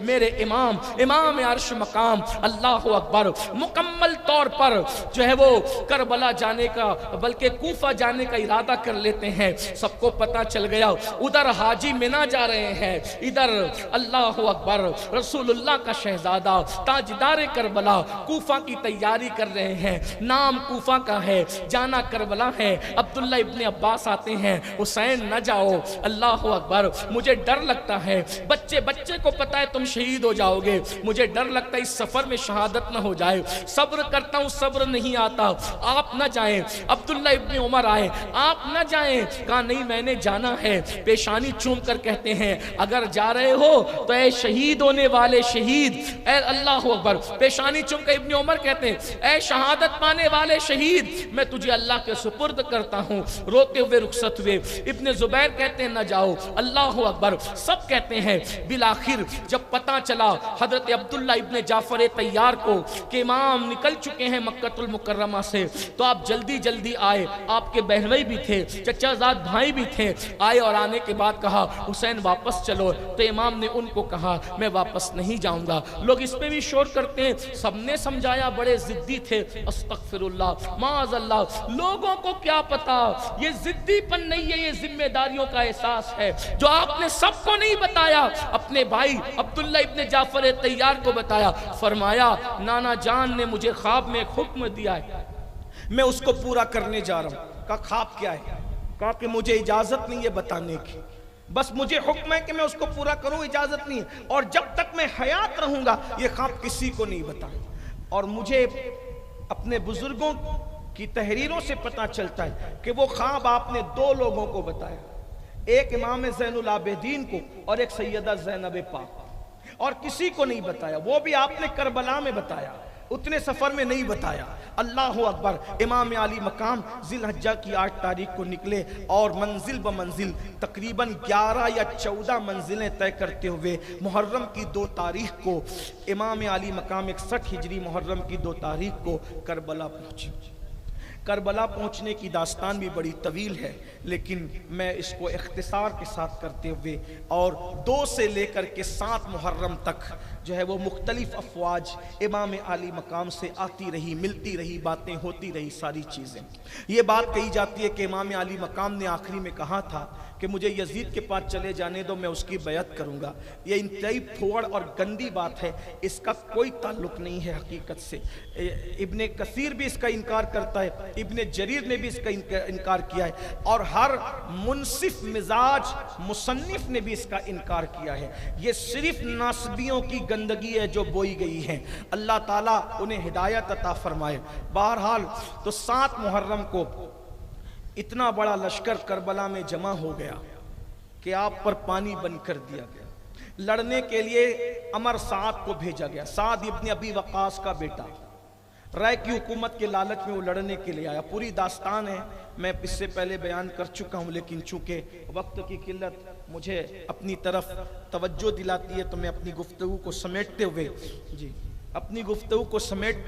میرے امام عرش مقام اللہ اکبر مکمل طور پر جو ہے وہ کربلا جانے کا بلکہ کوفہ جانے کا ارادہ کر لیتے ہیں. سب کو پتا چل گیا ادھر حاجی منا جا رہے ہیں, ادھر اللہ اکبر رسول اللہ کا شہزادہ تاجدار کربلا کوفہ کی تیاری کر رہے ہیں. نام کوفہ کا ہے, جانا کربلا ہے. عبداللہ ابن عباس آتے ہیں, حسین نہ جاؤ, اللہ اکبر مجھے ڈر لگتا ہے, بچے کو پتا ہے تم شہید ہو جاؤ گے, مجھے ڈر لگتا ہے اس سفر میں شہادت نہ ہو جائے, صبر کرتا ہوں صبر نہیں آتا, آپ نہ جائیں. عبداللہ ابن عمر آئے, آپ نہ جائیں. کہا نہیں میں نے جانا ہے. پیشانی چوم کر کہتے ہیں اگر جا رہے ہو تو اے شہید ہونے والے شہید, اے اللہ اکبر. پیشانی چوم کر ابن عمر کہتے ہیں اے شہادت پانے والے شہید, میں تجھے اللہ کے سپرد کرتا ہوں. روتے ہوئے رخصت ہوئے. ابن زبیر کہتے ہیں نہ جاؤ, اللہ اکبر. سب کہتے ہیں. بالآخر جب پتہ چلا حضرت عبداللہ ابن جعفر طیار کو کہ امام نکل چکے ہیں مکہ المکرمہ سے, تو آپ جلدی آئے. آپ کے بہنوئی بھی تھے, چچا زاد بھائی بھی تھے. آئے اور آنے کے بعد کہا حسین واپس چلو, تو امام نے ان کو کہا میں واپس نہیں جاؤں گا. لوگ اس پہ بھی شور کرتے ہیں, سب نے سمجھایا بڑے ضدی تھے. استغفر اللہ معاذ اللہ, لوگوں کو کیا پتا یہ ضدی پن نہیں ہے, یہ ذمہ داریوں کا احساس ہے جو آپ نے سب کو نہیں بتایا, اپنے بھائی عبداللہ ابن جعفر طیار کو بتایا. فرمایا نانا جان نے مجھے خواب میں ایک حکم دیا ہے, میں اس کو پورا کرنے جا رہا ہوں. کہا خواب کیا ہے؟ کہا کہ مجھے اجازت نہیں ہے بتانے کی, بس مجھے حکم ہے کہ میں اس کو پورا کروں, اجازت نہیں ہے, اور جب تک میں حیات رہوں گا یہ خواب کسی کو نہیں بتاؤں. اور مجھے اپنے بزرگوں کی تحریروں سے پتہ چلتا ہے کہ وہ خواب آپ نے دو لوگوں کو بتایا, ایک امام زین العابدین کو اور ایک سیدہ زینب پاک, اور کسی کو نہیں بتایا. وہ بھی آپ نے کربلا میں بتایا, اتنے سفر میں نہیں بتایا. اللہ اکبر. امام علی مقام ذی الحجہ کی 8 تاریخ کو نکلے اور منزل بمنزل تقریباً 11 یا 14 منزلیں طے کرتے ہوئے محرم کی 2 تاریخ کو امام علی مقام 61 ہجری محرم کی 2 تاریخ کو کربلا پہنچے. کربلا پہنچنے کی داستان بھی بڑی طویل ہے, لیکن میں اس کو اختصار کے ساتھ کرتے ہوئے, اور 2 سے لے کر کے 7 محرم تک جو ہے وہ مختلف افواج امام علی مقام سے آتی رہی, ملتی رہی, باتیں ہوتی رہی, ساری چیزیں. یہ بات کہی جاتی ہے کہ امام علی مقام نے آخری میں کہا تھا کہ مجھے یزید کے پاس چلے جانے دو, میں اس کی بیعت کروں گا. یہ انتہائی پھوڑ اور گندی بات ہے, اس کا کوئی تعلق نہیں ہے حقیقت سے. ابن کثیر بھی اس کا انکار کرتا ہے, ابن جریر نے بھی اس کا انکار کیا ہے, اور ہر منصف مزاج مصنف نے بھی اس کا انکار کیا ہے. یہ صرف ناصبیوں کی گندگی ہے جو بوئی گئی ہے, اللہ تعالیٰ انہیں ہدایت عطا فرمائے. بہرحال تو 7 محرم کو اتنا بڑا لشکر کربلا میں جمع ہو گیا کہ آپ پر پانی بند کر دیا گیا. لڑنے کے لیے عمر سعد کو بھیجا گیا. سعد ابن ابی وقاص کا بیٹا, رائے کی حکومت کے لالچ میں وہ لڑنے کے لیے آیا. پوری داستان ہے, میں اس سے پہلے بیان کر چکا ہوں, لیکن چونکہ وقت کی قلت مجھے اپنی طرف توجہ دلاتی ہے تو میں اپنی گفتگو کو سمیٹتے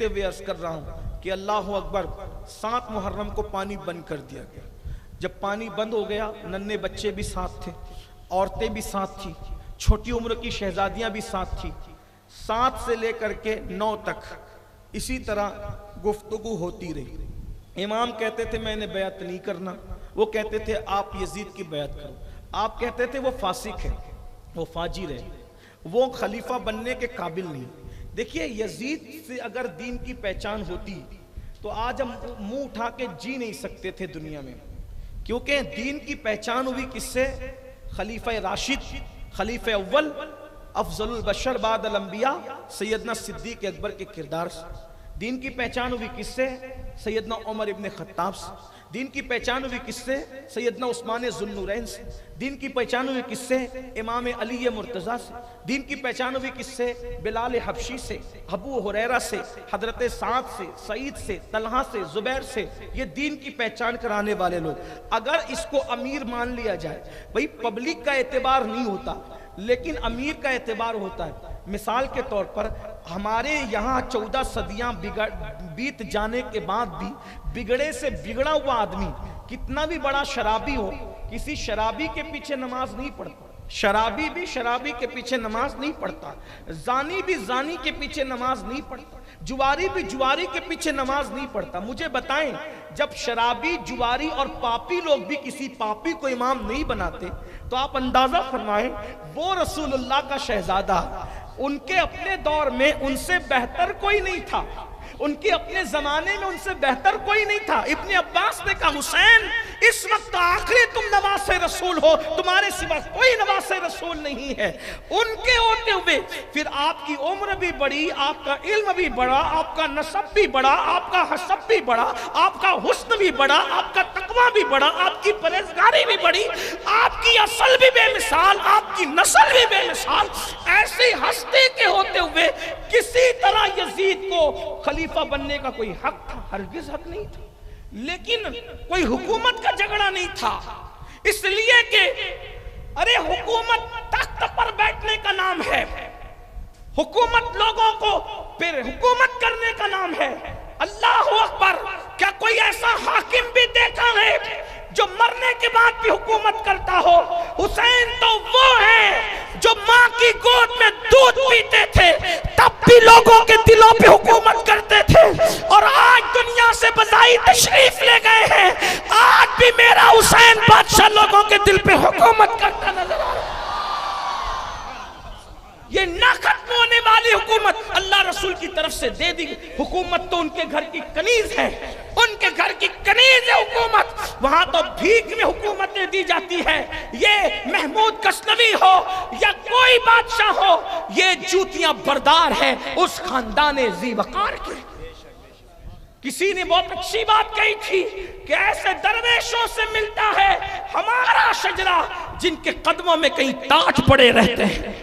ہوئے عرض کر رہا ہوں کہ اللہ اکبر. 7 محرم کو پانی بند کر دیا گیا. جب پانی بند ہو گیا, ننھے بچے بھی ساتھ تھے, عورتیں بھی ساتھ تھیں, چھوٹی عمر کی شہزادیاں بھی ساتھ تھیں. 7 سے لے کر کے 9 تک اسی طرح گفتگو ہوتی رہی. امام کہتے تھے میں نے بیعت نہیں کرنا, وہ کہتے تھے آپ یزید کی بیعت کرو. آپ کہتے تھے وہ فاسق ہے, وہ فاجر ہے, وہ خلیفہ بننے کے قابل نہیں. دیکھیے یزید سے اگر دین کی پہچان ہوتی تو آج ہم منہ اٹھا کے جی نہیں سکتے تھے دنیا میں, کیونکہ دین کی پہچان ہوئی کس سے؟ خلیفہ راشد, خلیفہ اول, افضل البشر بعد الانبیاء سیدنا صدیق اکبر کے کردار سے. دین کی پہچان ہوئی کس سے؟ سیدنا عمر ابن خطاب سے. دین کی پہچان ہوئی کس سے؟ سیدنا عثمان ذو النورین سے. دین کی پہچان ہوئی کس سے؟ امام علی مرتضیٰ سے. دین کی پہچان ہوئی کس سے؟ بلال حبشی سے, ابو ہریرہ سے, حضرت سعد سے, سعید سے, طلحہ سے, زبیر سے. یہ دین کی پہچان کرانے والے لوگ. اگر اس کو امیر مان لیا جائے, بھئی پبلک کا اعتبار نہیں ہوتا لیکن امیر کا اعتبار ہوتا ہے. مثال کے طور پر ہمارے یہاں 14 صدیاں بیت جانے کے بعد بھی بگڑے سے بگڑا ہوا آدمی کتنا بھی بڑا شرابی ہو, کسی شرابی کے پیچھے نماز نہیں پڑھتا. شرابی بھی شرابی کے پیچھے نماز نہیں پڑھتا، زانی بھی زانی کے پیچھے نماز نہیں پڑھتا، جواری بھی جواری کے پیچھے نماز نہیں پڑھتا۔ مجھے بتائیں، جب شرابی، جواری اور پاپی لوگ بھی کسی پاپی کو امام نہیں بناتے تو آپ اندازہ فرمائیں وہ رسول اللہ کا شہزادہ، ان کے اپنے دور میں ان سے بہتر کوئی نہیں تھا، ان کے اپنے زمانے میں ان سے بہتر کوئی نہیں تھا۔ ابن عباس نے کہا حسین اس وقت آخری تم نواز رسول ہو، تمہارے سوا کوئی نواز رسول نہیں ہے۔ ان کے ہوتے ہوئے پھر آپ کی عمر بھی بڑی، آپ کا علم بھی بڑا، آپ کا نسب بھی بڑا، آپ کا حسب بھی بڑا، آپ کا حسن بھی بڑا، آپ کا تقوی بھی بڑا، آپ کی پرہیزگاری بھی بڑی، آپ کی اصل بھی بے مثال، آپ کی نسل بھی بے مثال۔ ایسی ہستی کے ہوتے ہوئے کسی طرح یزید کو خلیفہ بننے کا کوئی حق تھا؟ ہرگز حق نہیں تھا۔ لیکن کوئی حکومت کا جھگڑا نہیں تھا، اس لیے کہ ارے حکومت تخت پر بیٹھنے کا نام ہے، حکومت لوگوں کو پھر حکومت کرنے کا نام ہے۔ اللہ اکبر! کیا کوئی ایسا حاکم بھی دیکھا ہے جو مرنے کے بعد بھی حکومت کرتا ہو؟ حسین تو وہ ہے جو ماں کی گود میں دودھ پیتے تھے تب بھی لوگوں کے دلوں پہ حکومت کرتے تھے، اور آج دنیا سے بذائی تشریف لے گئے ہیں، آج بھی میرا حسین بادشاہ لوگوں کے دل پہ حکومت کرتا نظر آ رہا ہے۔ یہ نہ ختم ہونے والی حکومت اللہ رسول کی طرف سے دے دی۔ حکومت تو ان کے گھر کی کنیز ہے، ان کے گھر کی کنیز ہے حکومت، وہاں تو بھیک میں حکومتیں دی جاتی ہے۔ یہ محمود غزنوی ہو یا کوئی بادشاہ ہو، یہ جوتیاں بردار ہے اس خاندان ذی وقار کے۔ کسی نے بہت اچھی بات کہی تھی کہ ایسے درویشوں سے ملتا ہے ہمارا شجرہ جن کے قدموں میں کئی تاج پڑے رہتے ہیں،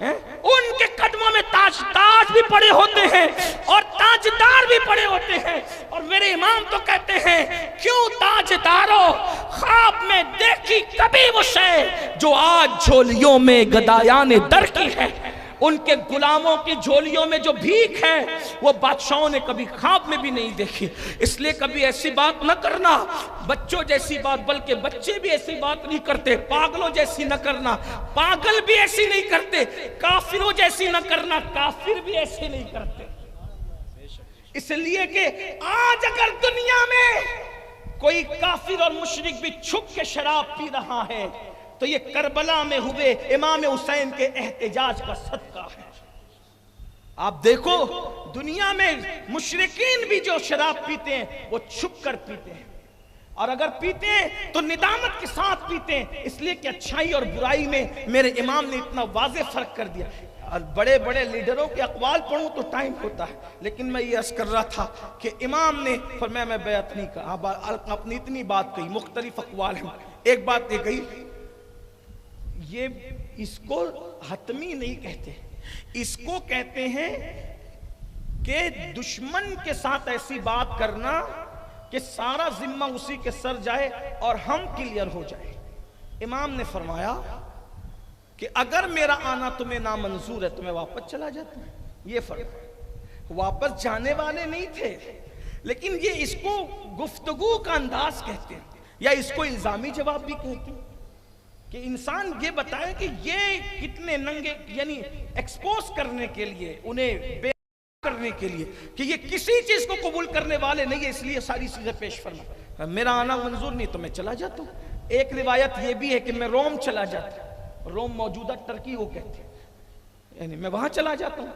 ان کے قدموں میں تاج بھی پڑے ہوتے ہیں اور تاجدار بھی پڑے ہوتے ہیں۔ اور میرے امام تو کہتے ہیں کیوں تاجداروں خواب میں دیکھی کبھی وہ شے جو آج جھولیوں میں گدایان در کی ہے۔ ان کے غلاموں کی جھولیوں میں جو بھیک ہے وہ بادشاہوں نے کبھی خواب میں بھی نہیں دیکھی۔ اس لیے کبھی ایسی بات نہ کرنا بچوں جیسی بات، بلکہ بچے بھی ایسی بات نہیں کرتے، پاگلوں جیسی نہ کرنا، پاگل بھی ایسی نہیں کرتے، کافروں جیسی نہ کرنا، کافر بھی ایسی نہیں کرتے۔ اس لیے کہ آج اگر دنیا میں کوئی کافر اور مشرک بھی چھپ کے شراب پی رہا ہے تو یہ کربلا میں ہوئے امام حسین کے احتجاج کا صدقہ ہے۔ آپ دیکھو دنیا میں مشرکین بھی جو شراب پیتے ہیں وہ چھپ کر پیتے ہیں، اور اگر پیتے ہیں تو ندامت کے ساتھ پیتے ہیں، اس لیے کہ اچھائی اور برائی میں میرے امام نے اتنا واضح فرق کر دیا۔ بڑے بڑے لیڈروں کے اقوال پڑھوں تو ٹائم ہوتا ہے، لیکن میں یہ عرض کر رہا تھا کہ امام نے فرمایا میں بیعت نہیں کہا، اپنی اتنی بات کہی، مختلف اقوال ہیں۔ ایک بات یہ کہی، یہ اس کو حتمی نہیں کہتے، اس کو کہتے ہیں کہ دشمن کے ساتھ ایسی بات کرنا کہ سارا ذمہ اسی کے سر جائے اور ہم کلیئر ہو جائے۔ امام نے فرمایا کہ اگر میرا آنا تمہیں نامنظور ہے تو میں واپس چلا جاتا ہوں۔ یہ فرق، واپس جانے والے نہیں تھے، لیکن یہ اس کو گفتگو کا انداز کہتے ہیں، یا اس کو الزامی جواب بھی کہتے ہیں کہ انسان یہ بتائے کہ یہ کتنے ننگے، یعنی ایکسپوز کرنے کے لیے، انہیں بے کرنے کے لیے کہ یہ کسی چیز کو قبول کرنے والے نہیں ہے، اس لیے ساری چیزیں پیش فرما۔ میرا آنا منظور نہیں تو میں چلا جاتا ہوں۔ ایک روایت یہ بھی ہے کہ میں روم چلا جاتا ہوں، روم موجودہ ترکی کو کہتے ہیں، یعنی میں وہاں چلا جاتا ہوں۔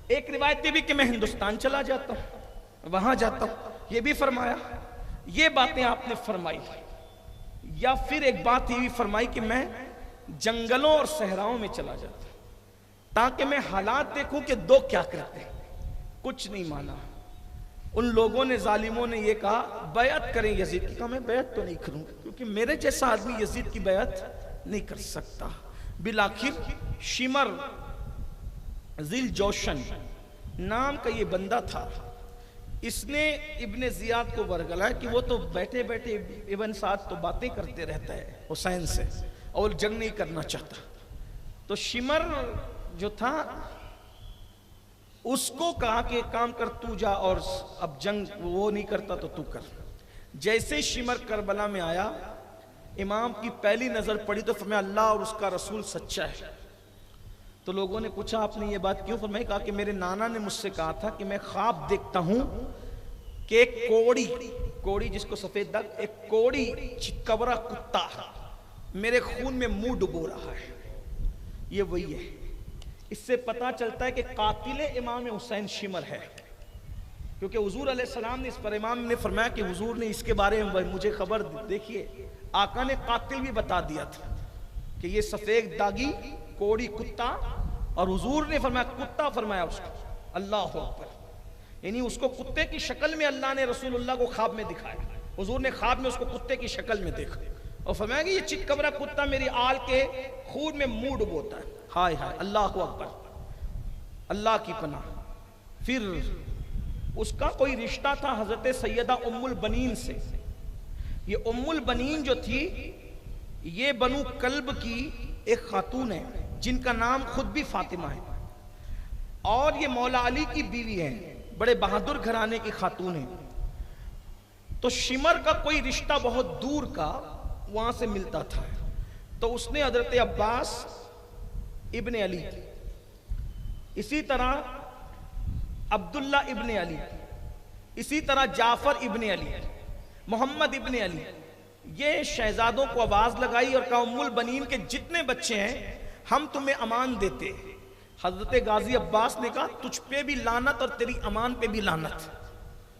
ایک روایت یہ بھی کہ میں ہندوستان چلا جاتا ہوں، وہاں جاتا ہوں، یہ بھی فرمایا۔ یہ باتیں آپ نے فرمائی، یا پھر ایک بات یہ بھی فرمائی کہ میں جنگلوں اور صحراؤں میں چلا جاتا ہوں تاکہ میں حالات دیکھوں کہ دو کیا کرتے ہیں۔ کچھ نہیں مانا ان لوگوں نے، ظالموں نے یہ کہا بیعت کریں یزید کی، کہا میں بیعت تو نہیں کروں گا کیونکہ میرے جیسا آدمی یزید کی بیعت نہیں کر سکتا۔ بالآخر شمر ذیل جوشن نام کا یہ بندہ تھا، اس نے ابن زیاد کو ورگلایا کہ وہ تو بیٹھے بیٹھے ابن سعد تو باتیں کرتے رہتا ہے حسین سے اور جنگ نہیں کرنا چاہتا۔ تو شمر جو تھا اس کو کہا کہ کام کر تو جا، اور اب جنگ وہ نہیں کرتا تو تو کر۔ جیسے شمر کربلا میں آیا، امام کی پہلی نظر پڑی تو فرمایا اللہ اور اس کا رسول سچا ہے. تو لوگوں نے پوچھا آپ نے یہ بات کیوں فرمائی؟ کہا کہ میرے نانا نے مجھ سے کہا تھا کہ میں خواب دیکھتا ہوں کہ ایک کوڑی جس کو سفید داغ، ایک کوڑی چتکبرا کتا میرے خون میں منہ ڈبو رہا ہے. یہ وہی ہے. اس سے پتہ چلتا ہے کہ قاتل امام حسین شمر ہے، کیونکہ حضور علیہ السلام نے اس پر امام نے فرمایا کہ حضور نے اس کے بارے میں مجھے خبر دیکھیے آقا نے قاتل بھی بتا دیا تھا کہ یہ سفید داغی کوڑی کتا، اور حضور نے فرمایا کتا فرمایا اس کو. اللہ اکبر. یعنی اس کو کتے کی شکل میں اللہ نے رسول اللہ کو خواب میں دکھایا. حضور نے خواب میں اس کو کتے کی شکل میں دیکھا اور فرمایا کہ یہ چتکبرا کتا میری آل کے خون میں منہ ڈبوتا ہے. ہائے ہائے اللہ اکبر، اللہ کی پناہ. پھر اس کا کوئی رشتہ تھا حضرت سیدہ ام البنین سے. یہ ام البنین جو تھی یہ بنو کلب کی ایک خاتون ہے جن کا نام خود بھی فاطمہ ہے، اور یہ مولا علی کی بیوی ہے، بڑے بہادر گھرانے کی خاتون ہے. تو شمر کا کوئی رشتہ بہت دور کا وہاں سے ملتا تھا. تو اس نے حضرت عباس ابن علی، اسی طرح عبداللہ ابن علی، اسی طرح جعفر ابن علی، محمد ابن علی، یہ شہزادوں کو آواز لگائی اور کہا ام البنین کے جتنے بچے ہیں ہم تمہیں امان دیتے. حضرت غازی عباس نے کہا تجھ پہ بھی لعنت اور تیری امان پہ بھی لعنت.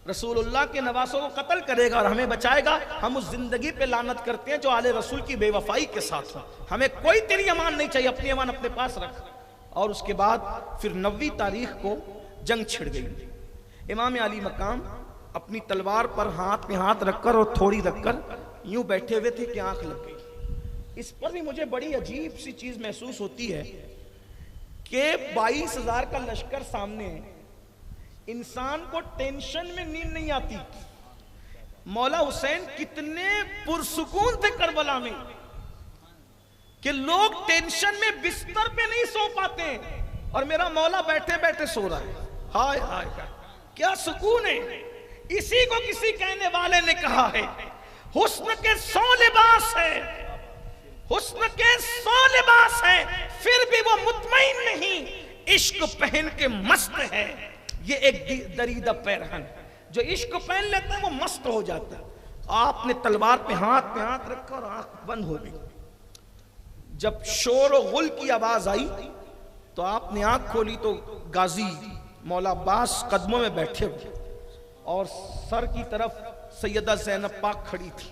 رسول اللہ کے نواسوں کو قتل کرے گا اور ہمیں بچائے گا. ہم اس زندگی پہ لعنت کرتے ہیں جو آل رسول کی بے وفائی کے ساتھ ہو. ہمیں کوئی تیری امان نہیں چاہیے، اپنی امان اپنے پاس رکھ. اور اس کے بعد پھر 90 تاریخ کو جنگ چھڑ گئی. امام علی مقام اپنی تلوار پر ہاتھ میں ہاتھ رکھ کر اور تھوڑی رکھ کر یوں بیٹھے ہوئے تھے کہ آنکھ لگ گئی. اس پر بھی مجھے بڑی عجیب سی چیز محسوس ہوتی ہے کہ 22,000 کا لشکر سامنے ہے، انسان کو ٹینشن میں نیند نہیں آتی. مولا حسین کتنے پرسکون تھے کربلا میں کہ لوگ ٹینشن میں بستر پہ نہیں سو پاتے اور میرا مولا بیٹھے بیٹھے سو رہا ہے. ہائے ہائے کیا سکون ہے. اسی کو کسی کہنے والے نے کہا ہے حسن کے 100 لباس ہے، حسن کے 100 لباس ہے پھر بھی وہ مطمئن نہیں، عشق پہن کے مست ہے. یہ ایک دریدہ پیرہن جو عشق پہن لیتا ہے وہ مست ہو جاتا ہے. آپ نے تلوار پہ ہاتھ رکھا اور آنکھ بند ہو گئی. جب شور و غل کی آواز آئی تو آپ نے آنکھ کھولی تو غازی مولا عباس قدموں میں بیٹھے ہوئے اور سر کی طرف سیدہ زینب پاک کھڑی تھی.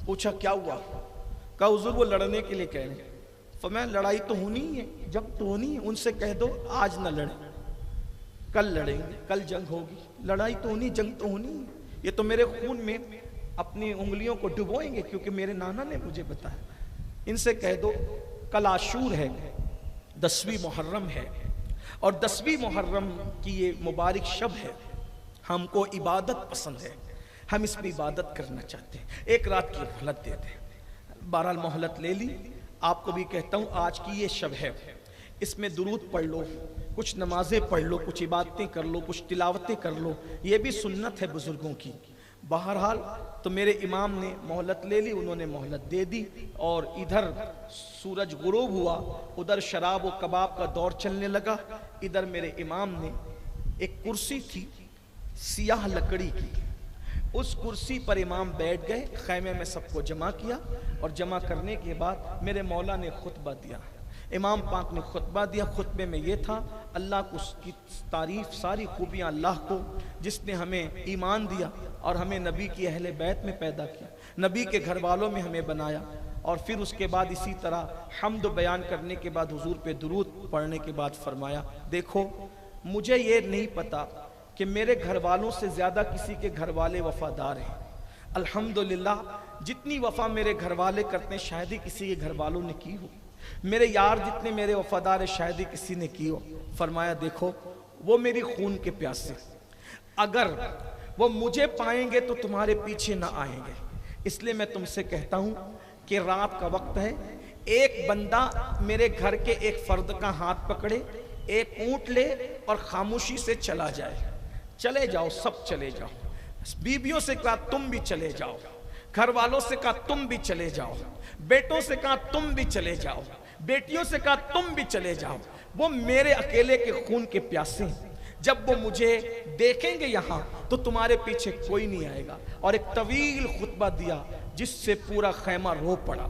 پوچھا کیا ہوا؟ کہا حضور وہ لڑنے کے لیے کہہ رہے ہیں. فرمایا لڑائی تو ہونی ہے، جب تو ہونی ہے ان سے کہہ دو آج نہ لڑیں، کل لڑیں گے، کل جنگ ہوگی. لڑائی تو ہونی، جنگ تو ہونی ہے. یہ تو میرے خون میں اپنی انگلیوں کو ڈبوئیں گے کیونکہ میرے نانا نے مجھے بتایا. ان سے کہہ دو کل عاشور ہے، 10ویں محرم ہے، اور 10ویں محرم کی یہ مبارک شب ہے. ہم کو عبادت پسند ہے، ہم اس میں عبادت کرنا چاہتے ہیں. ایک رات کی مہلت دے دیں. بہرحال مہلت لے لی. آپ کو بھی کہتا ہوں آج کی یہ شب ہے، اس میں درود پڑھ لو، کچھ نمازیں پڑھ لو، کچھ عبادتیں کر لو، کچھ تلاوتیں کر لو. یہ بھی سنت ہے بزرگوں کی. بہرحال تو میرے امام نے مہلت لے لی، انہوں نے مہلت دے دی. اور ادھر سورج غروب ہوا، ادھر شراب و کباب کا دور چلنے لگا. ادھر میرے امام نے ایک کرسی تھی سیاہ لکڑی کی، اس کرسی پر امام بیٹھ گئے. خیمے میں سب کو جمع کیا اور جمع کرنے کے بعد میرے مولا نے خطبہ دیا. امام پاک نے خطبہ دیا. خطبے میں یہ تھا اللہ کو اس کی تعریف، ساری خوبیاں اللہ کو جس نے ہمیں ایمان دیا اور ہمیں نبی کی اہل بیت میں پیدا کیا، نبی کے گھر والوں میں ہمیں بنایا. اور پھر اس کے بعد اسی طرح حمد بیان کرنے کے بعد حضور پہ درود پڑھنے کے بعد فرمایا دیکھو مجھے یہ نہیں پتا کہ میرے گھر والوں سے زیادہ کسی کے گھر والے وفادار ہیں. الحمدللہ جتنی وفا میرے گھر والے کرتے ہیں شاید ہی کسی کے گھر والوں نے کی ہو. میرے یار جتنے میرے وفادار ہیں شاید ہی کسی نے کی ہو. فرمایا دیکھو وہ میری خون کے پیاسے، اگر وہ مجھے پائیں گے تو تمہارے پیچھے نہ آئیں گے. اس لیے میں تم سے کہتا ہوں کہ رات کا وقت ہے، ایک بندہ میرے گھر کے ایک فرد کا ہاتھ پکڑے، ایک اونٹ لے اور خاموشی سے چلا جائے. چلے جاؤ، سب چلے جاؤ. بیویوں سے کہا تم بھی چلے جاؤ. گھر والوں سے کہا تم بھی چلے جاؤ، بیٹوں سے کہا تم بھی چلے جاؤ، بیٹیوں سے کہا تم بھی چلے جاؤ، وہ میرے اکیلے کے خون کے پیاسے ہیں، جب وہ مجھے دیکھیں گے یہاں تو تمہارے پیچھے کوئی نہیں آئے گا۔ اور ایک طویل خطبہ دیا جس سے پورا خیمہ رو پڑا۔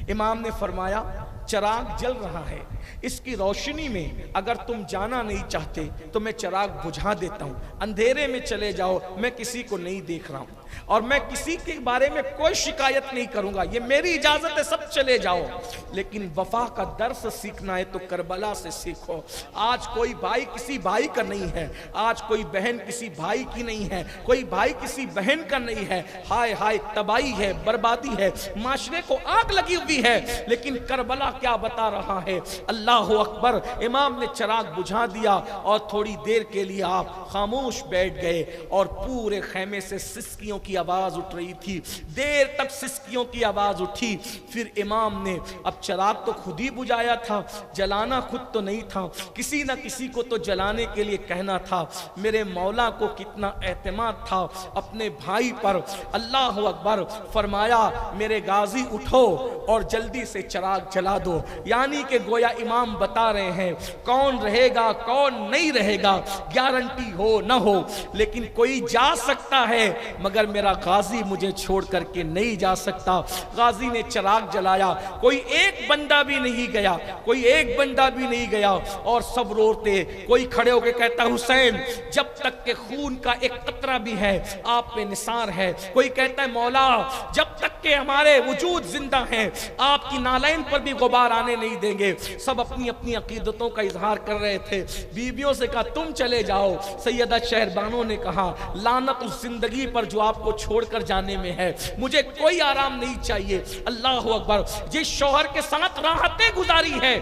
امام نے فرمایا چراغ جل رہا ہے، اس کی روشنی میں اگر تم جانا نہیں چاہتے تو میں چراغ بجھا دیتا ہوں، اندھیرے میں چلے جاؤ، میں کسی کو نہیں دیکھ رہا ہوں اور میں کسی کے بارے میں کوئی شکایت نہیں کروں گا، یہ میری اجازت ہے، سب چلے جاؤ۔ لیکن وفا کا درس سیکھنا ہے تو کربلا سے سیکھو۔ آج کوئی بھائی کسی بھائی کا نہیں ہے، آج کوئی بہن کسی بھائی کی نہیں ہے، کوئی بھائی کسی بہن کا نہیں ہے، ہائے ہائے تباہی ہے، بربادی ہے، معاشرے کو آگ لگی ہوئی ہے۔ لیکن کربلا کیا بتا رہا ہے؟ اللہ اکبر۔ امام نے چراغ بجھا دیا اور تھوڑی دیر کے لیے آپ خاموش بیٹھ گئے اور پورے خیمے سے سسکیوں کی آواز اٹھ رہی تھی، دیر تک سسکیوں کی آواز اٹھی۔ پھر امام نے اب چراغ تو خود ہی بجھایا تھا، جلانا خود تو نہیں تھا، کسی نہ کسی کو تو جلانے کے لیے کہنا تھا۔ میرے مولا کو کتنا اعتماد تھا اپنے بھائی پر۔ اللہ اکبر۔ فرمایا میرے غازی اٹھو اور جلدی سے چراغ جلا دو، یعنی کہ گویا امام بتا رہے ہیں کون رہے گا کون نہیں رہے گا گارنٹی ہو نہ ہو، لیکن کوئی جا سکتا ہے مگر میرا غازی مجھے چھوڑ کر کے نہیں جا سکتا۔ غازی نے چراغ جلایا، کوئی ایک بندہ بھی نہیں گیا، کوئی ایک بندہ بھی نہیں گیا اور سب روتے۔ کوئی کھڑے ہو کے کہتا حسین جب تک کہ خون کا ایک قطرہ بھی ہے آپ پہ نثار ہے۔ کوئی کہتا ہے مولا جب تک کہ ہمارے وجود زندہ ہیں آپ کی نالین پر بھی غبار آنے نہیں دیں گے۔ سب اپنی اپنی عقیدتوں کا اظہار کر رہے تھے۔ بیویوں سے کہا تم چلے جاؤ۔ سیدہ شہربانوں نے کہا لعنت اس زندگی پر جو آپ کو چھوڑ کر جانے میں ہے، مجھے کوئی آرام نہیں چاہیے۔ اللہ اکبر۔ جس شوہر کے ساتھ راحتیں گزاری ہے،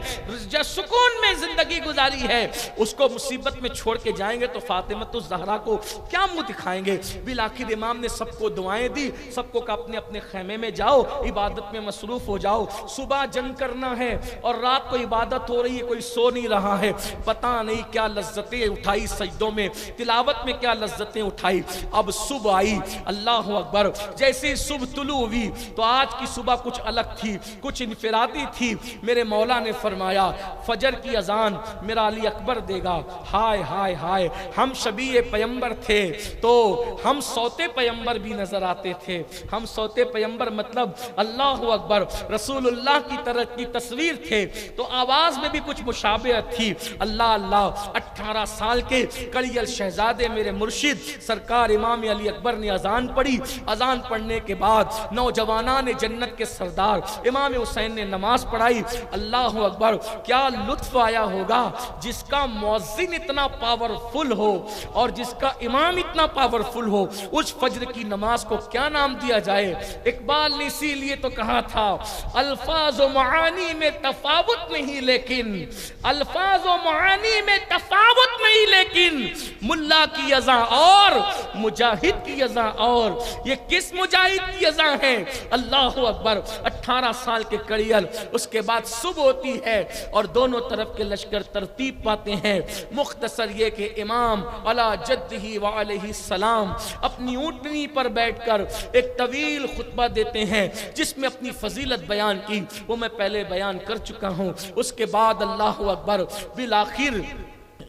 جس سکون میں زندگی گزاری ہے، اس کو مصیبت میں چھوڑ کے جائیں گے تو فاطمہ الزہرا کو کیا منہ دکھائیں گے؟ بالآخر امام نے سب کو دعائیں دی، سب کو کہا اپنے اپنے خیمے میں جاؤ، عبادت میں مصروف ہو جاؤ۔ صبح جنگ کرنا ہے اور رات کو عبادت ہو رہی ہے، کوئی سو نہیں رہا ہے، پتہ نہیں کیا لذتیں اٹھائی سجدوں میں، تلاوت میں کیا لذتیں اٹھائی۔ اب صبح آئی، اللہ اکبر۔ جیسے صبح طلوع ہوئی تو آج کی صبح کچھ الگ تھی، کچھ انفرادی تھی۔ میرے مولا نے فرمایا فجر کی اذان میرا علی اکبر دے گا۔ ہائے ہائے ہائے، ہم شبیہ پیمبر تھے تو ہم سوتے پیمبر بھی نظر آتے تھے۔ ہم سوتے پیمبر مطلب اللہ اکبر رسول اللہ کی طرح کی تصویر تھے تو آواز میں بھی کچھ مشابہت تھی۔ اللہ اللہ۔ 18 سال کے کڑیل شہزادے میرے مرشد سرکار امام علی اکبر نے اذان پڑھی۔ اذان پڑھنے کے بعد نوجوانان جنت کے سردار امام حسین نے نماز پڑھائی۔ اللہ اکبر۔ کیا لطف آیا ہوگا جس کا مؤذن اتنا پاورفل ہو اور جس کا امام اتنا پاورفل ہو، اس فجر کی نماز کو کیا نام دیا جائے؟ اقبال نے اسی لیے تو کہا تھا الفاظ و معانی میں تفاوت نہیں لیکن، الفاظ و معانی میں تفاوت نہیں لیکن، ملا کی اذان اور مجاہد کی اذان اور۔ یہ کس مجاہد کی اذان ہے؟ اللہ اکبر۔ 18 سال کے کڑیل، اس کے بعد صبح ہوتی ہے اور دونوں طرف کے لشکر ترتیب پاتے ہیں۔ مختصر یہ کہ امام علی جدہ وعلیہ السلام اپنی اونٹنی پر بیٹھ کر ایک طویل خطبہ دیتے ہیں جس میں اپنی فضیلت بیان کی، وہ میں پہلے بیان کر چکا ہوں۔ اس کے بعد اللہ اکبر بالآخر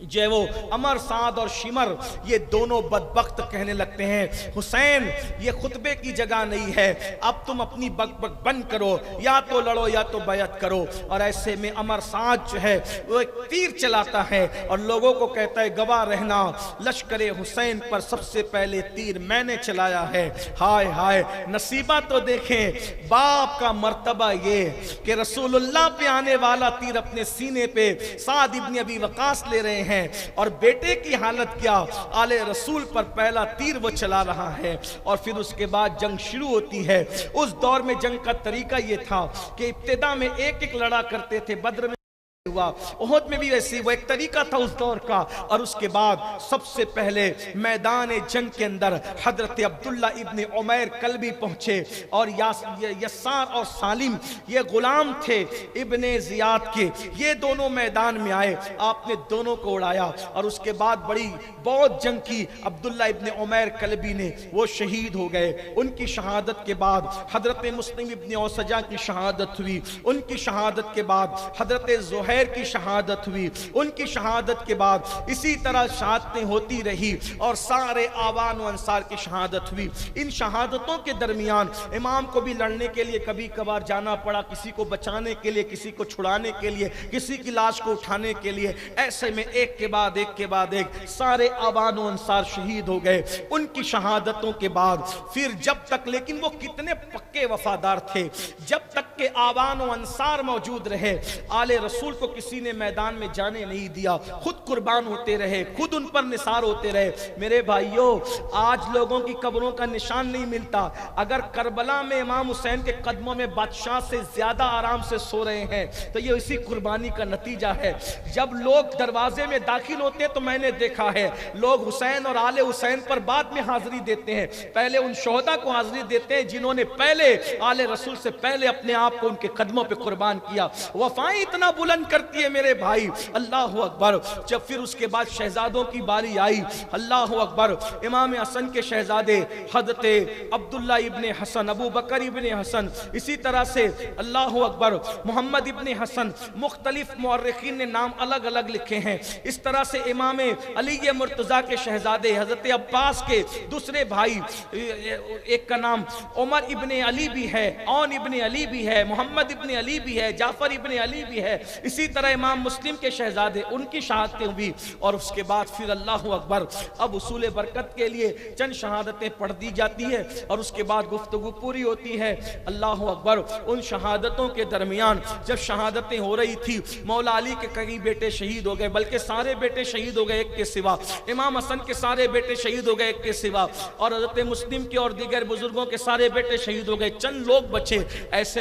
جو وہ عمر سعد اور شمر یہ دونوں بدبخت کہنے لگتے ہیں حسین یہ خطبے کی جگہ نہیں ہے، اب تم اپنی بک بک بند کرو، یا تو لڑو یا تو بیعت کرو۔ اور ایسے میں عمر سعد جو ہے وہ ایک تیر چلاتا ہے اور لوگوں کو کہتا ہے گواہ رہنا لشکر حسین پر سب سے پہلے تیر میں نے چلایا ہے۔ ہائے ہائے نصیبہ تو دیکھیں، باپ کا مرتبہ یہ کہ رسول اللہ پہ آنے والا تیر اپنے سینے پہ سعد ابن ابی وقاص لے رہے ہیں اور بیٹے کی حالت کیا، آل رسول پر پہلا تیر وہ چلا رہا ہے۔ اور پھر اس کے بعد جنگ شروع ہوتی ہے۔ اس دور میں جنگ کا طریقہ یہ تھا کہ ابتدا میں ایک ایک لڑا کرتے تھے۔ بدر میں ہوا، احد میں بھی ویسی، وہ ایک طریقہ تھا اس دور کا۔ اور اس کے بعد سب سے پہلے میدان جنگ کے اندر حضرت عبداللہ ابن عمیر کلبی پہنچے، اور یسار اور سالم یہ غلام تھے ابن زیاد کے، یہ دونوں میدان میں آئے، آپ نے دونوں کو اڑایا، اور اس کے بعد بڑی بہت جنگ کی عبداللہ ابن عمیر کلبی نے، وہ شہید ہو گئے۔ ان کی شہادت کے بعد حضرت مسلم ابن اوسجہ کی شہادت ہوئی، ان کی شہادت کے بعد حضرت زہیر کی شہادت ہوئی، ان کی شہادت کے بعد اسی طرح شہادتیں ہوتی رہی، اور سارے آوان و انصار کی شہادت ہوئی۔ ان شہادتوں کے درمیان امام کو بھی لڑنے کے لیے کبھی کبھار جانا پڑا، کسی کو بچانے کے لیے، کسی کو چھڑانے کے لیے، کسی کی لاش کو اٹھانے کے لیے، ایسے میں ایک کے بعد ایک کے بعد ایک سارے آوان و انصار شہید ہو گئے۔ ان کی شہادتوں کے بعد پھر جب تک، لیکن وہ کتنے پکے وفادار تھے، جب تک کہ آوان و انصار موجود رہے، آل رسول کو کسی نے میدان میں جانے نہیں دیا، خود قربان ہوتے رہے، خود ان پر نثار ہوتے رہے۔ میرے بھائیوں، آج لوگوں کی قبروں کا نشان نہیں ملتا، اگر کربلا میں امام حسین کے قدموں میں بادشاہ سے زیادہ آرام سے سو رہے ہیں تو یہ اسی قربانی کا نتیجہ ہے۔ جب لوگ دروازے میں داخل ہوتے ہیں تو میں نے دیکھا ہے لوگ حسین اور آل حسین پر بعد میں حاضری دیتے ہیں، پہلے ان شہداء کو حاضری دیتے ہیں جنہوں نے پہلے آل رسول سے پہلے اپنے آپ کو ان کے قدموں پہ قربان کیا۔ وفائیں اتنا بلند کرتی ہے میرے بھائی، اللہ اکبر۔ جب پھر اس کے بعد شہزادوں کی باری آئی، اللہ اکبر، امام حسن کے شہزادے حضرت عبداللہ ابن حسن، ابو بکر ابن حسن، اسی طرح سے اللہ اکبر محمد ابن حسن، مختلف مورخین نے نام الگ الگ لکھے ہیں۔ اس طرح سے امام علی مرتضیٰ کے شہزادے حضرت عباس کے دوسرے بھائی، ایک کا نام عمر ابن علی بھی ہے، عون ابن علی بھی ہے، محمد ابن علی بھی ہے، جعفر ابن علی بھی ہے، اسی طرح امام مسلم کے شہزادے، ان کی شہادتیں ہوئی۔ اور اس کے بعد پھر اللہ اکبر، اب اصول برکت کے لیے چند شہادتیں پڑھ دی جاتی ہے اور اس کے بعد گفتگو پوری ہوتی ہے۔ اللہ اکبر، ان شہادتوں کے درمیان جب شہادتیں ہو رہی تھی، مولا علی کے کئی بیٹے شہید ہو گئے، بلکہ سارے بیٹے شہید ہو گئے ایک کے سوا، امام حسن کے سارے بیٹے شہید ہو گئے ایک کے سوا، اور حضرت مسلم کے اور دیگر بزرگوں کے سارے بیٹے شہید ہو گئے، چند لوگ بچے۔ ایسے